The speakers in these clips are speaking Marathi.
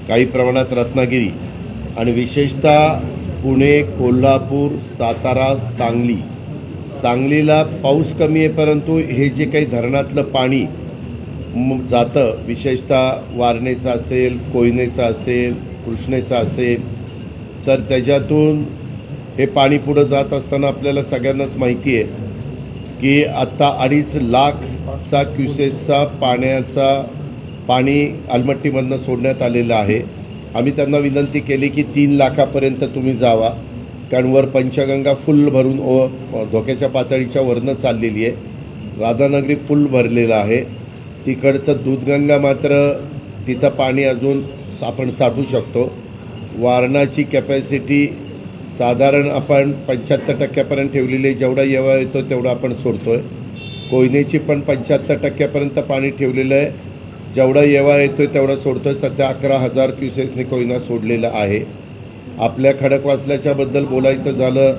काही प्रमाणात रत्नागिरी आणि विशेषतः पुणे, कोल्हापूर, सातारा, सांगलीला पाऊस कमी आहे, परंतु हे जे काही धरणातलं पाणी जातं, विशेषतः वारणेचं असेल, कोयनेचं असेल, कृष्णेचं असेल, तर त्याच्यातून हे पाणी पुढं जात असताना आपल्याला सगळ्यांनाच माहिती आहे की आता 2.5 लाखचा क्युसेसचा पाणी अलमट्टीमधनं सोडण्यात आलेलं आहे. आम्ही त्यांना विनंती केली की 3 लाखापर्यंत तुम्ही जावा, कारण वर पंचगंगा फुल भरून धोक्याच्या पातळीच्या वरनं चाललेली आहे. राधानगरी फुल भरलेलं आहे. तिकडचं दूधगंगा मात्र तिथं पाणी अजून आपण साठवू शकतो. वारणाची कॅपॅसिटी साधारण आपण 75% ठेवलेली आहे. जेवढा येवा येतो तेवढा आपण सोडतोय. कोयनेची पण 75% पाणी ठेवलेलं आहे. जेवढा येवा येतोय तेवढा सोडतोय. सध्या 11,000 क्युसेसने कोयना सोडलेला आहे. आपल्या खडकवासल्याच्याबद्दल बोलायचं झालं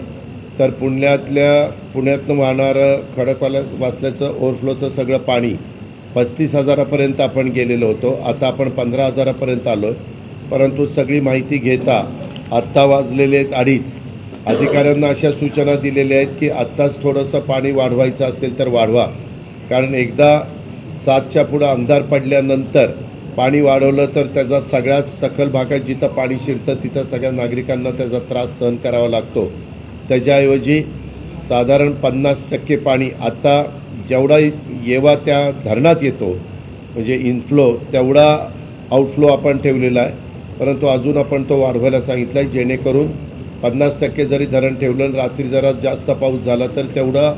तर पुण्यातनं वाहणारं खडकवासल्याचं ओव्हरफ्लोचं सगळं पाणी 35,000पर्यंत आपण गेलेलो होतो. आता आपण 15,000पर्यंत आलो आहे. परंतु सगळी माहिती घेता आत्ता वाजलेले आहेत 2:30. अधिकाऱ्यांना अशा सूचना दिलेल्या आहेत की आत्ताच थोडंसं पाणी वाढवायचं असेल तर वाढवा, कारण एकदा 7च्या पुढं अंधार पडल्यानंतर पाणी वाढवलं तर त्याचा सगळ्यात सखल भागात जिथं पाणी शिरतं तिथं सगळ्या नागरिकांना त्याचा त्रास सहन करावा लागतो. त्याच्याऐवजी साधारण 50% पाणी आता जेवढा येवा त्या धरणात येतो, म्हणजे इनफ्लो तेवढा आउटफ्लो आपण ठेवलेला आहे. परंतु अजून आपण तो वाढवायला सांगितला आहे, जेणेकरून 50% जरी धरण ठेवलं, रात्री जरा जास्त पाऊस झाला तर तेवढा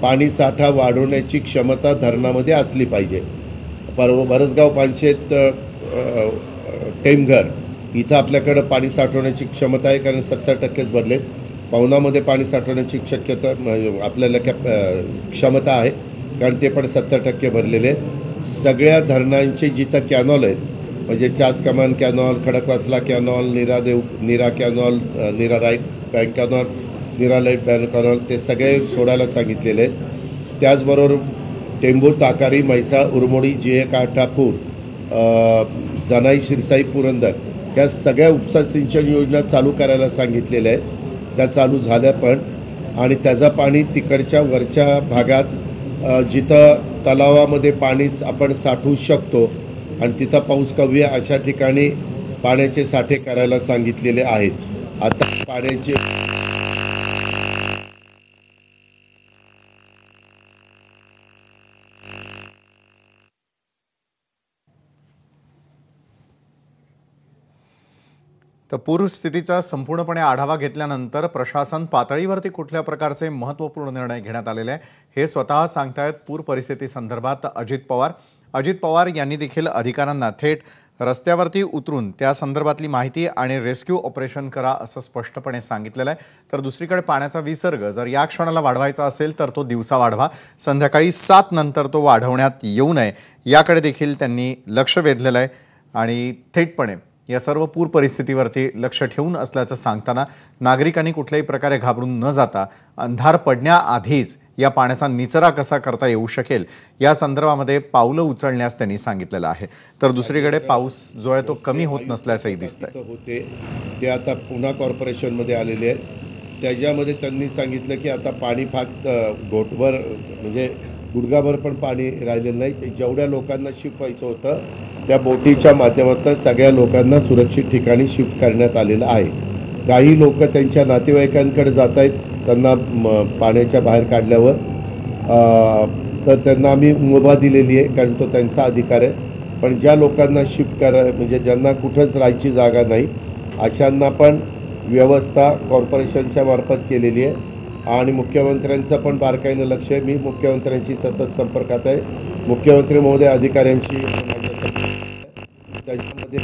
पाणी साठा वाढवण्याची क्षमता धरणामध्ये असली पाहिजे. बरसगाव, पानशेत, टेमघर इथं आपल्याकडं पाणी साठवण्याची क्षमता आहे, कारण 70%च भरलेत. पवनामध्ये पाणी साठवण्याची शक्यता आपल्याला क्षमता आहे, कारण ते पण 70% भरलेले आहेत. सगळ्या धरणांचे जिथं कॅनॉल आहेत, म्हणजे Chaskaman canal, Khadakwasla canal, Nira canal, Nira right bank canal, Nira light bank canal, ते सगळे सोडायला सांगितलेले आहेत. त्याचबरोबर टेंभूर, ताकारी, म्हैसाळ, उरमोडी, जिहे, काठापूर, जनाई, शिरसाई, पुरंदर ह्या सगळ्या उपसा सिंचन योजना चालू करायला सांगितलेल्या आहेत. त्या चालू झाल्या पण, आणि त्याचं पाणी तिकडच्या वरच्या भागात जिथं तलावामध्ये पाणी आपण साठवू शकतो आणि तिथं पाऊस कमी आहे अशा ठिकाणी पाण्याचे साठे करायला सांगितलेले आहेत. आता पाण्याचे तर पूरस्थितीचा संपूर्णपणे आढावा घेतल्यानंतर प्रशासन पातळीवरती कुठल्या प्रकारचे महत्त्वपूर्ण निर्णय घेण्यात आलेले आहे हे स्वतः सांगतायत पूर परिस्थिती संदर्भात अजित पवार. अजित पवार यांनी देखील अधिकाऱ्यांना थेट रस्त्यावरती उतरून त्या संदर्भातली माहिती आणि रेस्क्यू ऑपरेशन करा असं स्पष्टपणे सांगितलेलं आहे. तर दुसरीकडे पाण्याचा विसर्ग जर या क्षणाला वाढवायचा असेल तर तो दिवसा वाढवा, संध्याकाळी 7 नंतर तो वाढवण्यात येऊ नये याकडे देखील त्यांनी लक्ष वेधलेलं आहे. आणि थेटपणे या सर्व पूर परिस्थितीवरती लक्ष ठेवून असल्याचं सांगताना नागरिकांनी कुठल्याही प्रकारे घाबरून न जाता अंधार पडण्याआधीच या पाण्याचा निचरा कसा करता येऊ शकेल या संदर्भामध्ये पावलं उचलण्यास त्यांनी सांगितलेलं आहे. तर दुसरीकडे पाऊस जो आहे तो कमी होत नसल्याचंही दिसतंय. होते ते आता पुन्हा कॉर्पोरेशनमध्ये आलेले आहेत. त्याच्यामध्ये त्यांनी सांगितलं की आता पाणी फक्त घोटभर म्हणजे गुडघाभर पण पाणी राहिलेलं नाही. जेवढ्या लोकांना शिफ्ट व्हायचं होतं त्या बोटीच्या माध्यमातून सगळ्या लोकांना सुरक्षित ठिकाणी शिफ्ट करण्यात आलेलं आहे. काही लोक त्यांच्या नातेवाईकांकडे जात आहेत, त्यांना पाण्याच्या बाहेर काढल्यावर तर त्यांना आम्ही मुभा दिलेली आहे, कारण तो त्यांचा अधिकार आहे. पण ज्या लोकांना शिफ्ट म्हणजे ज्यांना कुठंच राहायची जागा नाही अशांना पण व्यवस्था कॉर्पोरेशनच्या मार्फत केलेली आहे. आणि मुख्यमंत्र्यांचं पण बारकाईनं लक्ष आहे. मी मुख्यमंत्र्यांशी सतत संपर्कात आहे. मुख्यमंत्री महोदय अधिकाऱ्यांशी त्याच्यामध्ये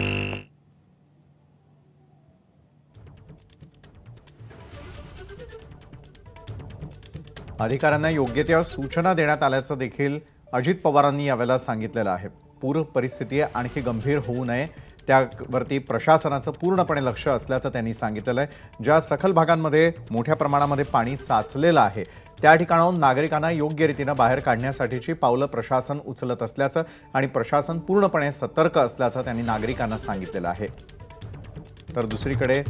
अधिकाऱ्यांना योग्य त्या सूचना देण्यात आल्याचं देखील अजित पवारांनी यावेळेला सांगितलेलं आहे. पूर परिस्थिती आणखी गंभीर होऊ नये त्यावरती प्रशासनाचं पूर्णपणे लक्ष असल्याचं त्यांनी सांगितलेलं आहे. ज्या सखल भागांमध्ये मोठ्या प्रमाणामध्ये पाणी साचलेलं आहे त्या ठिकाणाहून नागरिकांना योग्य रीतीनं बाहेर काढण्यासाठीची पावलं प्रशासन उचलत असल्याचं आणि प्रशासन पूर्णपणे सतर्क असल्याचं त्यांनी नागरिकांना सांगितलेलं आहे. तर दुसरीकडे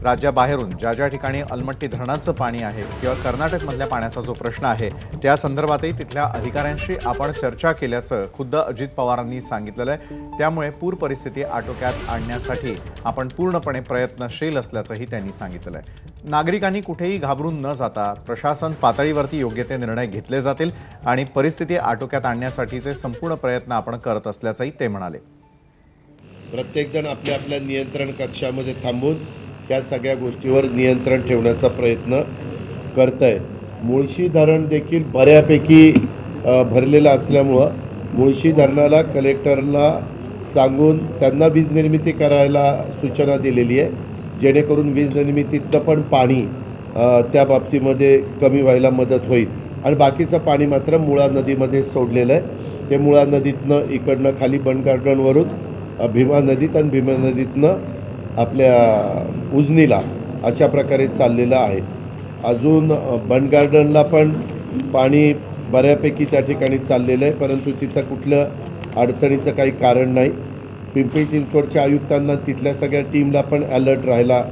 राज्याबाहेरून ज्या ज्या ठिकाणी अलमट्टी धरणाचं पाणी आहे किंवा कर्नाटकमधल्या पाण्याचा जो प्रश्न आहे त्या संदर्भातही तिथल्या अधिकाऱ्यांशी आपण चर्चा केल्याचं खुद्द अजित पवारांनी सांगितलेलं आहे. त्यामुळे पूर परिस्थिती आटोक्यात आणण्यासाठी आपण पूर्णपणे प्रयत्नशील असल्याचंही त्यांनी सांगितलं आहे. नागरिकांनी कुठेही घाबरून न जाता प्रशासन पातळीवरती योग्य ते निर्णय घेतले जातील आणि परिस्थिती आटोक्यात आणण्यासाठीचे संपूर्ण प्रयत्न आपण करत असल्याचंही ते म्हणाले. प्रत्येकजण आपल्या आपल्या नियंत्रण कक्षामध्ये थांबून या सगळ्या गोष्टीवर नियंत्रण ठेवण्याचा प्रयत्न करत आहे. मुळशी धरण देखील बऱ्यापैकी भरलेलं असल्यामुळं मुळशी धरणाला कलेक्टरला सांगून त्यांना वीज निर्मिती करायला सूचना दिलेली आहे, जेणेकरून वीज निर्मितीचं पण पाणी त्या बाबतीमध्ये कमी व्हायला मदत होईल. आणि बाकीचं पाणी मात्र मुळा नदीमध्ये सोडलेलं आहे. ते मुळा नदीतनं इकडनं खाली बन गार्डनवरून भीमा नदीत आणि भीमा नदीतनं आपल्या उजनीला अशा प्रकारे चाललेलं आहे. अजून बन गार्डनला पण पाणी बऱ्यापैकी त्या ठिकाणी चाललेलं आहे, परंतु तिथं कुठलं अडचणीचं काही कारण नाही. पिंपरी चिंचवडच्या आयुक्तांना तिथल्या सगळ्या टीमला पण अलर्ट राहायला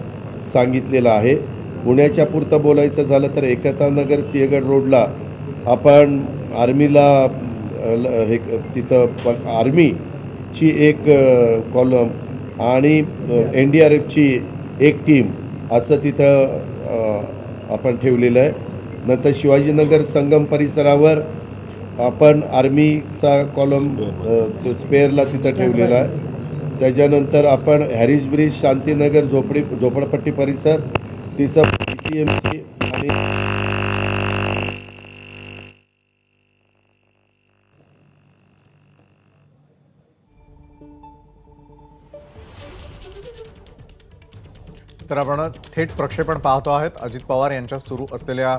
सांगितलेलं आहे. पुण्याच्या पुरतं बोलायचं झालं तर एकतानगर सिंहगड रोडला आपण आर्मीला हे तिथं आर्मीची एक कॉलम आणि NDRFची एक टीम असं तिथं आपण ठेवलेलं आहे. नंतर शिवाजीनगर संगम परिसरावर आपण आर्मीचा कॉलम स्पेअरला तिथं ठेवलेला आहे. त्याच्यानंतर आपण हॅरिस ब्रिज, शांतीनगर, झोपडपट्टी परिसर तिथं PCMC आणि तर आपण थेट प्रक्षेपण पाहतो आहोत अजित पवार यांच्या सुरू असलेल्या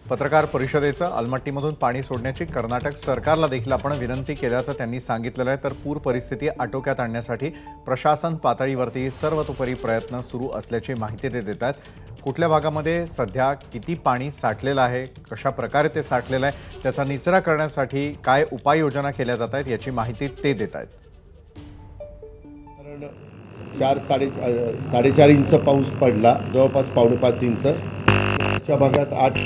पत्रकार परिषदेचं. अलमट्टीमधून पाणी सोडण्याची कर्नाटक सरकारला देखील आपण विनंती केल्याचं त्यांनी सांगितलेलं आहे. तर पूर परिस्थिती आटोक्यात आणण्यासाठी प्रशासन पातळीवरती सर्वतोपरी प्रयत्न सुरू असल्याची माहिती ते देत आहेत. कुठल्या भागामध्ये सध्या किती पाणी साठलेलं आहे, कशा प्रकारे ते साठलेलं आहे, त्याचा निचरा करण्यासाठी काय उपाययोजना केल्या जात आहेत याची माहिती ते देत आहेत. 4-4.5 इंच पाऊस पडला, जवळपास 4.5 इंच. च्या भागात 8.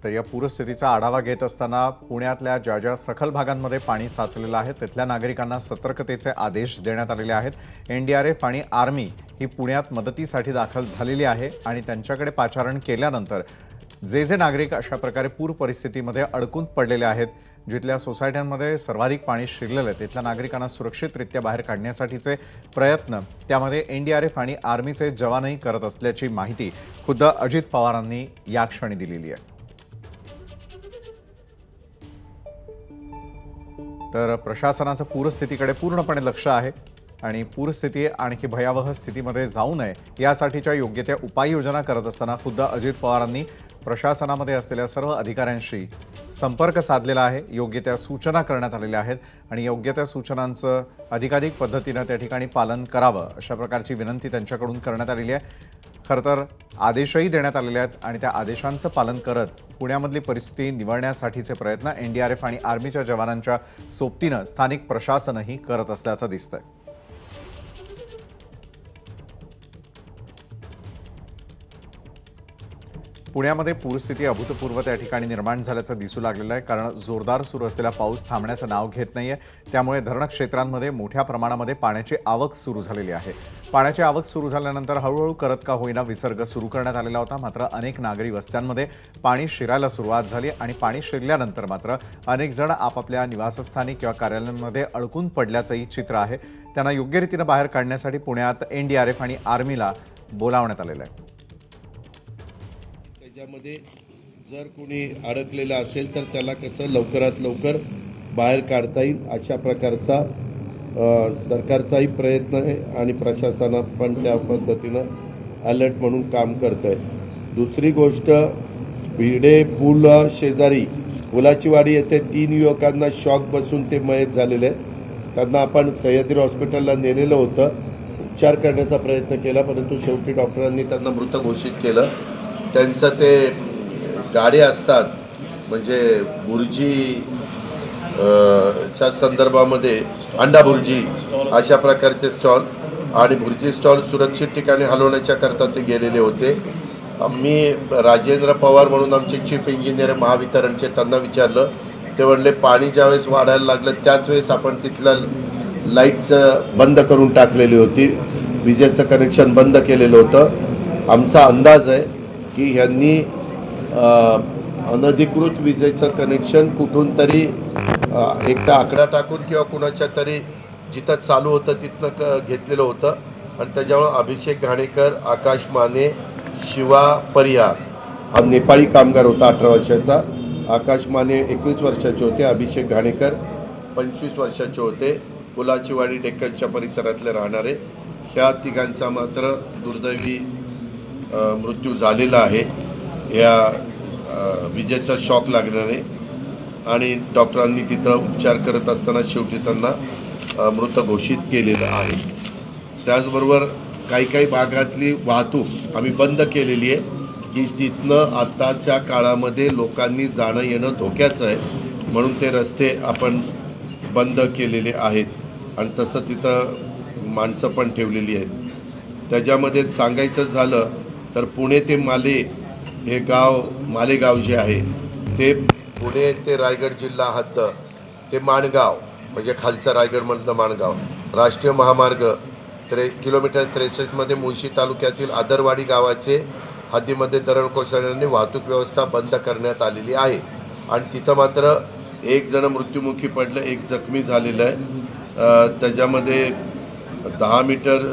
तर या पूरस्थितीचा आढावा घेत असताना पुण्यातल्या ज्या ज्या सखल भागांमध्ये पाणी साचलेलं आहे तिथल्या नागरिकांना सतर्कतेचे आदेश देण्यात आलेले आहेत. NDRF आणि आर्मी ही पुण्यात मदतीसाठी दाखल झालेली आहे आणि त्यांच्याकडे पाचारण केल्यानंतर जे जे नागरिक अशा प्रकारे पूर परिस्थितीमध्ये अडकून पडलेले आहेत, जिथल्या सोसायट्यांमध्ये सर्वाधिक पाणी शिरलेलं आहे, तिथल्या नागरिकांना सुरक्षितरित्या बाहेर काढण्यासाठीचे प्रयत्न त्यामध्ये NDRF आणि आर्मीचे जवानही करत असल्याची माहिती खुद्द अजित पवारांनी या क्षणी दिलेली आहे. तर प्रशासनाचं पूरस्थितीकडे पूर्णपणे लक्ष आहे आणि पूरस्थिती आणखी भयावह स्थितीमध्ये जाऊ नये यासाठीच्या योग्य त्या उपाययोजना करत असताना खुद्द अजित पवारांनी प्रशासनामध्ये असलेल्या सर्व अधिकाऱ्यांशी संपर्क साधलेला आहे. योग्य त्या सूचना करण्यात आलेल्या आहेत आणि योग्य त्या सूचनांचं अधिकाधिक पद्धतीनं त्या ठिकाणी पालन करावं अशा प्रकारची विनंती त्यांच्याकडून करण्यात आलेली आहे. खरं तर आदेशही देण्यात आलेले आहेत आणि त्या आदेशांचं पालन करत पुण्यामधली परिस्थिती निवळण्यासाठीचे प्रयत्न NDRF आणि आर्मीच्या जवानांच्या सोबतीनं स्थानिक प्रशासनही करत असल्याचं दिसतंय. पुण्यामध्ये पूरस्थिती अभूतपूर्व त्या ठिकाणी निर्माण झाल्याचं दिसू लागलेलं आहे, कारण जोरदार सुरू असलेला पाऊस थांबण्याचं नाव घेत नाहीये. त्यामुळे धरण क्षेत्रांमध्ये मोठ्या प्रमाणामध्ये पाण्याची आवक सुरू झालेली आहे. पाण्याची आवक सुरू झाल्यानंतर हळूहळू करत का होईना विसर्ग सुरू करण्यात आलेला होता. मात्र अनेक नागरी वस्त्यांमध्ये पाणी शिरायला सुरुवात झाली आणि पाणी शिरल्यानंतर मात्र अनेक जण आपापल्या निवासस्थानी किंवा कार्यालयांमध्ये अडकून पडल्याचंही चित्र आहे. त्यांना योग्य रीतीनं बाहेर काढण्यासाठी पुण्यात NDRF आणि आर्मीला बोलावण्यात आलेलं आहे. त्याच्यामध्ये जर कोणी अडकलेलं असेल तर त्याला कसं लवकरात लवकर बाहेर काढता येईल अशा प्रकारचा सरकारचाही प्रयत्न आहे आणि प्रशासन पण त्या पद्धतीनं अलर्ट म्हणून काम करत आहे. दुसरी गोष्ट भिडे पूल शेजारी पुलाची वाडी येथे 3 युवकांना शॉक बसून ते मयत झालेले आहेत। त्यांना आपण सह्याद्री हॉस्पिटलला नेलेलं होतं, उपचार करण्याचा प्रयत्न केला, परंतु शेवटी डॉक्टरांनी त्यांना मृत घोषित केलं। त्यांचं ते गाडी असतात म्हणजे बुर्जी च्या संदर्भामध्ये अंडा बुर्जी अशा प्रकारचे स्टॉल आणि बुर्जी स्टॉल सुरक्षित ठिकाणी हलवण्याच्या करता ते गेलेले होते। मी राजेंद्र पवार म्हणून आमचे चीफ इंजिनियर महावितरणचे, त्यांना विचारलं, ते म्हणले पाणी ज्यावेळेस वाढायला लागलं त्याच वेळेस आपण तिथलं लाईटचं बंद करून टाकलेली होती, विजेचं कनेक्शन बंद केलेलं होतं। आमचा अंदाज आहे की ह्यांनी अनधिकृत विजेचं कनेक्शन कुठून तरी एकदा आकडा टाकून किंवा कुणाच्या तरी जिथं चालू होतं तिथनं घेतलेलं होतं आणि त्याच्यामुळे अभिषेक घाणेकर, आकाश माने, शिवा परिहार हा नेपाळी कामगार होता 18 वर्षाचा, आकाश माने 21 वर्षाचे होते, अभिषेक घाणेकर 25 वर्षाचे होते, पुलाची वाडी डेक्कनच्या परिसरातले राहणारे। ह्या तिघांचा मात्र दुर्दैवी मृत्यू झालेला आहे या विजेचा शॉक लागल्याने आणि डॉक्टरांनी तिथं उपचार करत असताना शेवटी त्यांना मृत घोषित केलेलं आहे। त्याचबरोबर काही भागातली वाहतूक आम्ही बंद केलेली आहे की तिथनं आताच्या काळामध्ये लोकांनी जाणं येणं धोक्याचं आहे, म्हणून ते रस्ते आपण बंद केलेले आहेत आणि तसं तिथं माणसं पण ठेवलेली आहेत। त्याच्यामध्ये सांगायचं झालं तर पुणे ते माले हे गाव, मालेगाव जे आहे ते पुणे ते रायगड जिल्हा हद्द ते माणगाव म्हणजे खालचं रायगडमधलं माणगाव, राष्ट्रीय महामार्ग किलोमीटर 63 मध्ये मुळशी तालुक्यातील आदरवाडी गावाचे हद्दीमध्ये दरड कोसळल्याने वाहतूक व्यवस्था बंद करण्यात आलेली आहे आणि तिथं मात्र 1 जण मृत्युमुखी पडलं, 1 जखमी झालेलं आहे। त्याच्यामध्ये 10 मीटर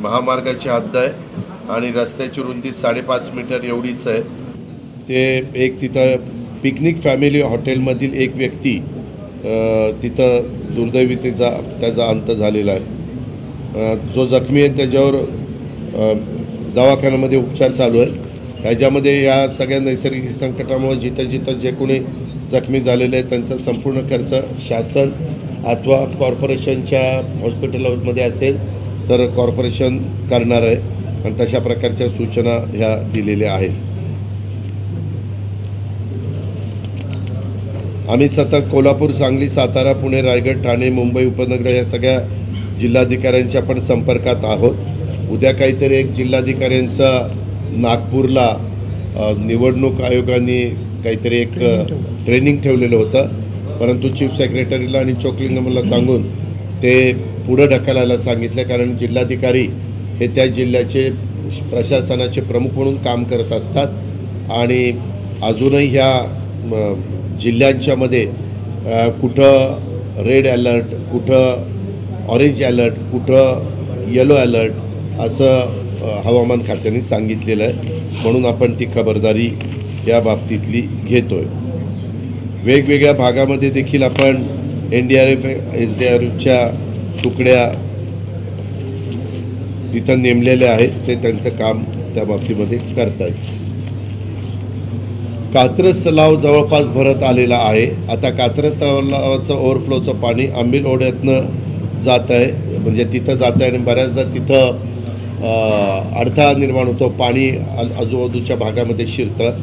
महामार्गाची हद्द आहे आणि रस्त्याची रुंदी 5.5 मीटर एवढीच आहे। ते एक तिथं पिकनिक फॅमिली हॉटेलमधील एक व्यक्ती तिथं दुर्दैवी त्याचा अंत झालेला आहे। जो जखमी आहे त्याच्यावर दवाखान्यामध्ये उपचार चालू आहे। त्याच्यामध्ये या सगळ्या नैसर्गिक संकटामुळे जिथं जे कोणी जखमी झालेले आहेत त्यांचा संपूर्ण खर्च शासन अथवा कॉर्पोरेशनच्या हॉस्पिटलमध्ये असेल तर कॉर्पोरेशन करणार आहे आणि तशा प्रकारच्या सूचना ह्या दिलेल्या आहेत। आम्ही सतत कोल्हापूर, सांगली, सातारा, पुणे, रायगड, ठाणे, मुंबई उपनगर या सगळ्या जिल्हाधिकाऱ्यांच्या पण संपर्कात आहोत। उद्या काहीतरी एक जिल्हाधिकाऱ्यांचा नागपूरला निवडणूक आयोगाने काहीतरी एक ट्रेनिंग ठेवलेलं होतं, परंतु चीफ सेक्रेटरीला आणि चोकलिंगमला सांगून ते पुढे ढकलायला सांगितलं, कारण जिल्हाधिकारी हे त्या जिल्ह्याचे प्रशासनाचे प्रमुख म्हणून काम करत असतात आणि अजूनही ह्या जिल्ह्यांच्या मध्ये कुठं रेड अलर्ट, कुठं ऑरेंज अलर्ट, कुठं येलो अलर्ट असं हवामान खात्याने सांगितलेलं आहे, म्हणून आपण ती खबरदारी या बाबतीतली घेतोय। वेगवेगळ्या भागामध्ये देखील आपण NDRF, SDRFच्या तुकड्या तिथं नेमलेल्या आहेत, ते त्यांचं काम त्या बाबतीमध्ये करतायत। कात्रज तलाव जवळपास भरत आलेला आहे। आता कात्रज तलावाचं ओव्हरफ्लोचं पाणी आंबील ओढ्यातनं जात आहे, म्हणजे तिथं जात आहे आणि बऱ्याचदा तिथं अडथळा निर्माण होतो, पाणी आजूबाजूच्या भागामध्ये शिरतं।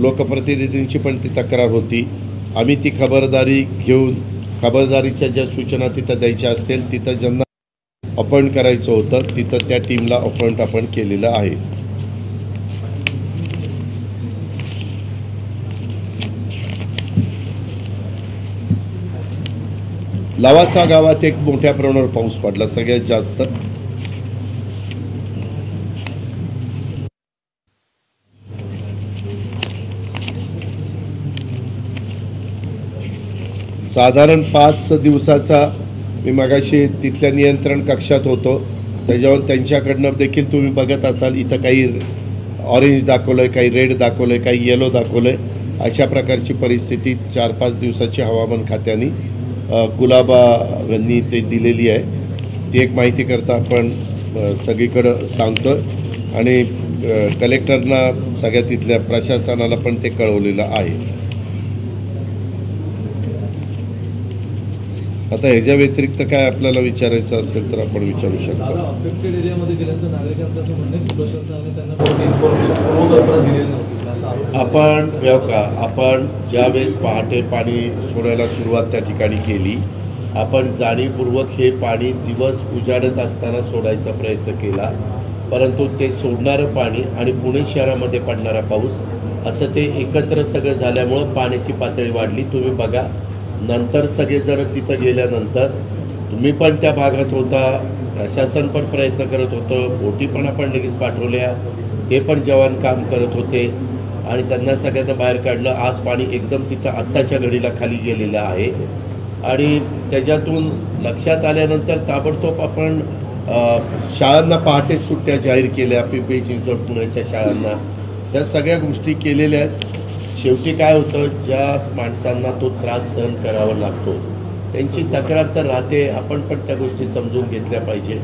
लोकप्रतिनिधींची पण ती तक्रार होती। आम्ही ती खबरदारी घेऊन खबरदारीच्या ज्या सूचना तिथं द्यायच्या असतील तिथं ज्यांना अपॉइंट करायचं होतं तिथं त्या टीमला अपॉइंट आपण केलेलं आहे। लवासा गावात एक मोठ्या प्रमाणावर पाऊस पडला, सगळ्यात जास्त। साधारण 5 दिवसाचा मी मगाशी तिथल्या नियंत्रण कक्षात होतो, त्याच्यावर त्यांच्याकडनं देखील तुम्ही बघत असाल इथं काही ऑरेंज दाखवलंय, काही रेड दाखवलंय, काही येलो दाखवलंय। अशा प्रकारची परिस्थिती 4-5 दिवसाची हवामान खात्याने गुलाबा यांनी ते दिलेली आहे। ती एक माहिती करता आपण सगळीकडे सांगतोय आणि कलेक्टरना सगळ्या तिथल्या प्रशासनाला पण ते कळवलेलं आहे. आता ह्याच्या व्यतिरिक्त काय आपल्याला विचारायचं असेल तर आपण विचारू शकतो. अफेक्टेड एरियामध्ये गेल्यानंतर नागरिकांचं असं म्हणणं की प्रशासनाने त्यांना कोणती इन्फॉर्मेशन पूर्वकल्पना दिलेली नव्हती असा आरोप. आपण ज्यावेळेस पहाटे पाणी सोडायला सुरुवात त्या ठिकाणी केली, आपण जाणीवपूर्वक हे पाणी दिवस उजाडत असताना सोडायचा प्रयत्न केला, परंतु ते सोडणारं पाणी आणि पुणे शहरामध्ये पडणारा पाऊस असं ते एकत्र सगळं झाल्यामुळं पाण्याची पातळी वाढली. तुम्ही बघा, नंतर सगळेजण तिथं गेल्यानंतर तुम्ही पण त्या भागात होता, प्रशासन पण प्रयत्न करत होतं, बोटी पण आपण लगेच पाठवल्या, ते पण जवान काम करत होते आणि त्यांना सगळ्यांना बाहेर काढलं. आज पाणी एकदम तिथं आत्ताच्या घडीला खाली गेलेलं आहे आणि त्याच्यातून लक्षात आल्यानंतर ताबडतोब आपण शाळांना पहाटे सुट्ट्या जाहीर केल्या, पिंपरी चिंचवड पुण्याच्या शाळांना, त्या सगळ्या गोष्टी केलेल्या आहेत. शेवटी काय होतं, ज्या माणसांना तो त्रास सहन करावा लागतो त्यांची तक्रार तर राहते, आपण पण त्या गोष्टी समजून घेतल्या पाहिजे.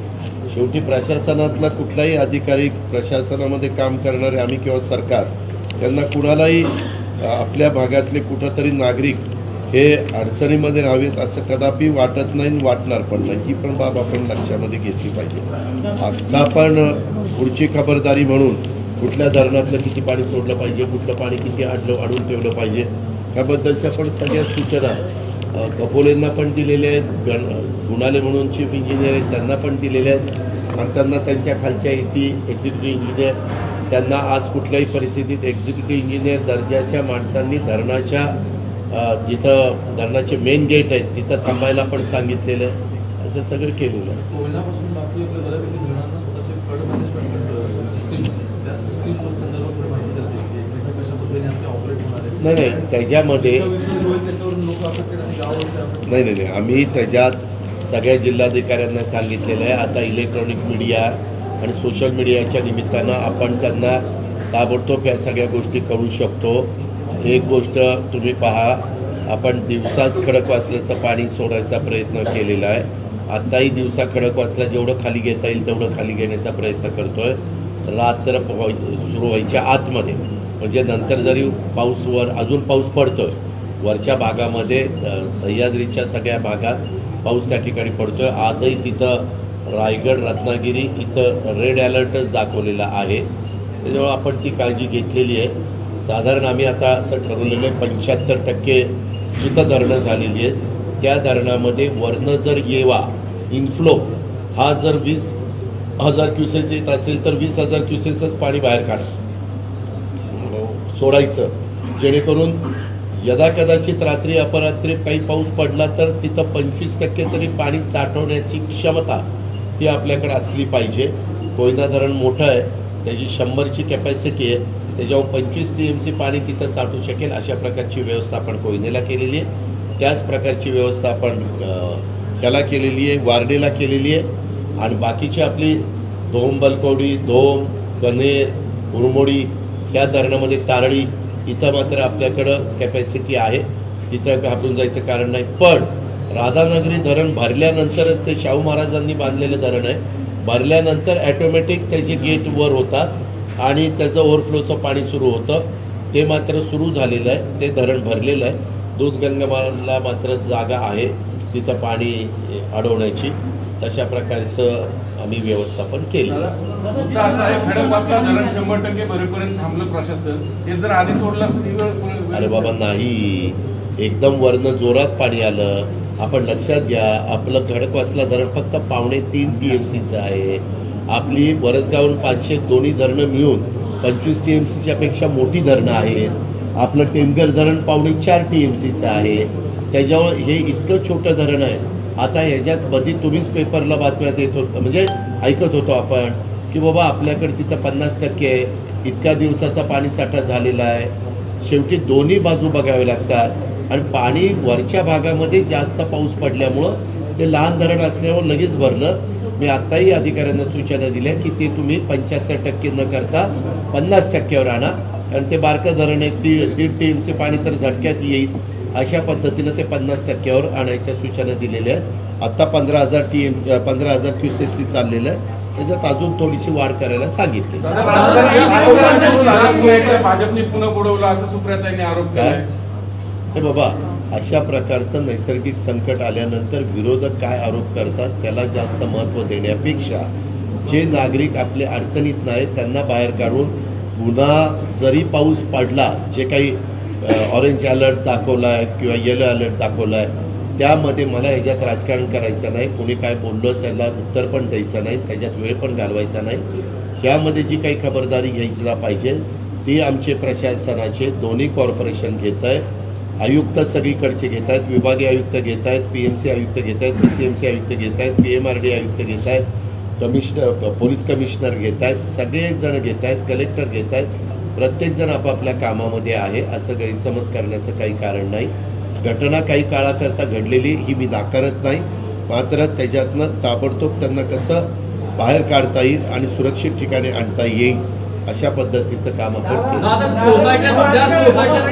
शेवटी प्रशासनातला कुठलाही अधिकारी, प्रशासनामध्ये काम करणारे आम्ही किंवा सरकार, त्यांना कुणालाही आपल्या भागातले कुठंतरी नागरिक हे अडचणीमध्ये राहावेत असं कदापि वाटत नाही, वाटणार पण नाही. ही पण बाब आपण लक्षामध्ये घेतली पाहिजे. आता आपण पुढची खबरदारी म्हणून कुठल्या धरणातलं किती पाणी सोडलं पाहिजे, कुठलं पाणी किती अडवून ठेवलं पाहिजे, याबद्दलच्या पण सगळ्या सूचना कपोलेंना पण दिलेल्या आहेत. गुणाले म्हणून चीफ इंजिनियर आहेत, त्यांना पण दिलेल्या आहेत आणि त्यांना त्यांच्या खालच्या एसी एक्झिक्युटिव्ह इंजिनियर, त्यांना आज कुठल्याही परिस्थितीत एक्झिक्युटिव्ह इंजिनियर दर्जाच्या माणसांनी धरणाच्या जिथं धरणाचे मेन गेट आहेत तिथं थांबायला पण सांगितलेलं आहे. असं सगळं केलेलं आहे. कोयनापासून बाकी आपल्या बऱ्यापैकी धरणांना स्वतःचे फ्लड मॅनेजमेंट सिस्टीम, त्या सिस्टीम संदर्भात माहिती जाते की एक्झॅक्टली कशा पद्धतीने आमचे ऑपरेट होणार आहे. नाही त्याच्यामध्ये त्याच्यावरून लोक अफेक्टेड आणि गाव नाही आम्ही त्याच्यात सगळ्या जिल्हाधिकाऱ्यांना सांगितलेलं आहे. आता इलेक्ट्रॉनिक मीडिया आणि सोशल मीडियाच्या निमित्तानं आपण त्यांना ताबडतोब या सगळ्या गोष्टी कळू शकतो. एक गोष्ट तुम्ही पहा, आपण दिवसाच खडकवासल्याचं पाणी सोडायचा प्रयत्न केलेला आहे. आत्ताही दिवसा खडकवासला जेवढं खाली घेता येईल तेवढं खाली घेण्याचा प्रयत्न करतोय, रात्र सुरू व्हायच्या आतमध्ये. म्हणजे नंतर जरी अजून पाऊस पडतोय वरच्या भागामध्ये, सह्याद्रीच्या सगळ्या भागात पाऊस त्या ठिकाणी पडतोय. आजही तिथं रायगड, रत्नागिरी इथं रेड अलर्टच दाखवलेला आहे. त्याच्यामुळे आपण ती काळजी घेतलेली आहे. साधारण आम्ही आता असं ठरवलेलं आहे 75% जिथं धरणं झालेली आहेत त्या धरणामध्ये वरनं जर येवा इन्फ्लो हा जर 20,000 क्युसेस येत असेल तर 20,000 क्युसेसच पाणी बाहेर सोडायचं, जेणेकरून यदाकदाचित रात्री अपरात्री काही पाऊस पडला तर तिथं 25% तरी पाणी साठवण्याची क्षमता ही आपल्याकडे असली पाहिजे. कोयना धरण मोठं आहे, त्याची 100ची कॅपॅसिटी आहे, त्याच्यावर 25 TMC पाणी तिथं साठू शकेल अशा प्रकारची व्यवस्था आपण कोयनेला केलेली आहे. त्याच प्रकारची व्यवस्था आपण त्याला केलेली आहे, वारडेला केलेली आहे आणि बाकीची आपली धोम, बलकवडी, धोम, कनेर, उरमोडी या धरणामध्ये तारळी इथं मात्र आपल्याकडं कॅपॅसिटी आहे, तिथं घाबरून जायचं कारण नाही. पण राधानगरी धरण भरल्यानंतरच ते शाहू महाराजांनी बांधलेलं धरण आहे, भरल्यानंतर ॲटोमॅटिक त्याचे गेट वर होतात आणि त्याचं ओव्हरफ्लोचं पाणी सुरू होतं. ते मात्र सुरू झालेलं आहे, ते धरण भरलेलं आहे. दूधगंगामाला मात्र जागा आहे तिथं पाणी अडवण्याची, तशा प्रकारचं आम्ही व्यवस्थापन केलं. मुद्दा असा आहे, खडकवासला धरण 100% भरेपर्यंत थांबलं प्रशासन, हे जर आधी सोडलं असतं. अरे बाबा नाही, एकदम वरनं जोरात पाणी आलं. आपण लक्षात घ्या, आपलं खडकवासला धरण फक्त 2.25 TMCचं आहे. आपली बरसगावून 500 दोन्ही धरणं मिळून 25 TMCच्या पेक्षा मोठी धरणं आहेत. आपलं टेमघर धरण 4.25 TMCचं आहे. त्याच्यावर हे इतकं छोटं धरण आहे. आता ह्याच्यात कधी तुम्हीच पेपरला बातम्यात येत होतं, म्हणजे ऐकत होतो आपण की बाबा आपल्याकडे तिथं 50% आहे, इतक्या दिवसाचा पाणी साठा झालेला आहे. शेवटी दोन्ही बाजू बघावे लागतात आणि पाणी वरच्या भागामध्ये जास्त पाऊस पडल्यामुळं ते लहान धरण असल्यामुळं लगेच भरलं. मी आत्ताही अधिकाऱ्यांना सूचना दिल्या की ते तुम्ही 75% न करता 50%वर आणा, कारण ते बारकं धरण आहे, 1.5 TMC पाणी तर झटक्यात येईल. अशा पद्धतीनं ते 50%वर आणायच्या सूचना दिलेल्या आहेत. आत्ता 15,000 क्युसेसनी चाललेलं आहे. त्याच्यात अजून थोडीशी वाढ करायला सांगितली. भाजपने पुन्हा बुडवलं असं सुप्रियाताईंनी आरोप काय? केलाय. हे बाबा, अशा प्रकारचं नैसर्गिक संकट आल्यानंतर विरोधक काय आरोप करतात त्याला जास्त महत्त्व देण्यापेक्षा जे नागरिक आपले अडचणीत नाहीत त्यांना बाहेर काढून पुन्हा जरी पाऊस पडला, जे काही ऑरेंज अलर्ट दाखवलाय किंवा येलो अलर्ट दाखवलाय, त्यामध्ये मला ह्याच्यात राजकारण करायचं नाही. कोणी काय बोललं त्याला उत्तर पण द्यायचं नाही, त्याच्यात वेळ पण घालवायचा नाही. ह्यामध्ये जी काही खबरदारी घ्यायला पाहिजे ती आमचे प्रशासनाचे दोन्ही कॉर्पोरेशन घेत आहेत. आयुक्त सगळीकडचे घेत आहेत, विभागीय आयुक्त घेत आहेत, PMC आयुक्त घेत आहेत, PCMC आयुक्त घेत आहेत, PMRD आयुक्त घेत आहेत, कमिशनर पोलीस कमिशनर घेत आहेत, सगळेच जण घेत आहेत, कलेक्टर घेत आहेत. प्रत्येकजण आपापल्या कामामध्ये आहे, असं गैरसमज करण्याचं काही कारण नाही. घटना काही काळाकरता घडलेली ही मी नाकारत नाही, मात्र त्याच्यातनं ताबडतोब त्यांना कसं बाहेर काढता येईल आणि सुरक्षित ठिकाणी आणता येईल अशा पद्धतीचं काम आपण केलं.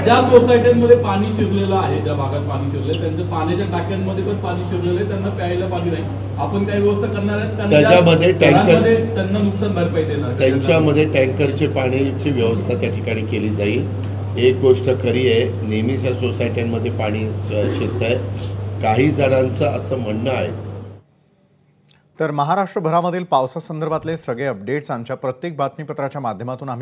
ज्या सोसायट्यांमध्ये पाणी शिरलेलं आहे, ज्या भागात पाणी शिरले त्यांच्या पाण्याच्या टाक्यांमध्ये पण पाणी शिरलेलं आहे, त्यांना प्यायला पाणी नाही. आपण काही व्यवस्था करणार आहेत? त्याच्यामध्ये टँकर, त्यांना नुकसान भरपाई देणार, त्यांच्यामध्ये टँकरचे पाण्याची व्यवस्था त्या ठिकाणी केली जाईल. एक गोष्ट खरी आहे, नेहमीच या सोसायट्यांमध्ये पाणी शिरत आहे. काही जणांचं असं म्हणणं आहे. तर महाराष्ट्रभरामधील पावसासंदर्भातले सगळे अपडेट्स आमच्या प्रत्येक बातमीपत्राच्या माध्यमातून आम्ही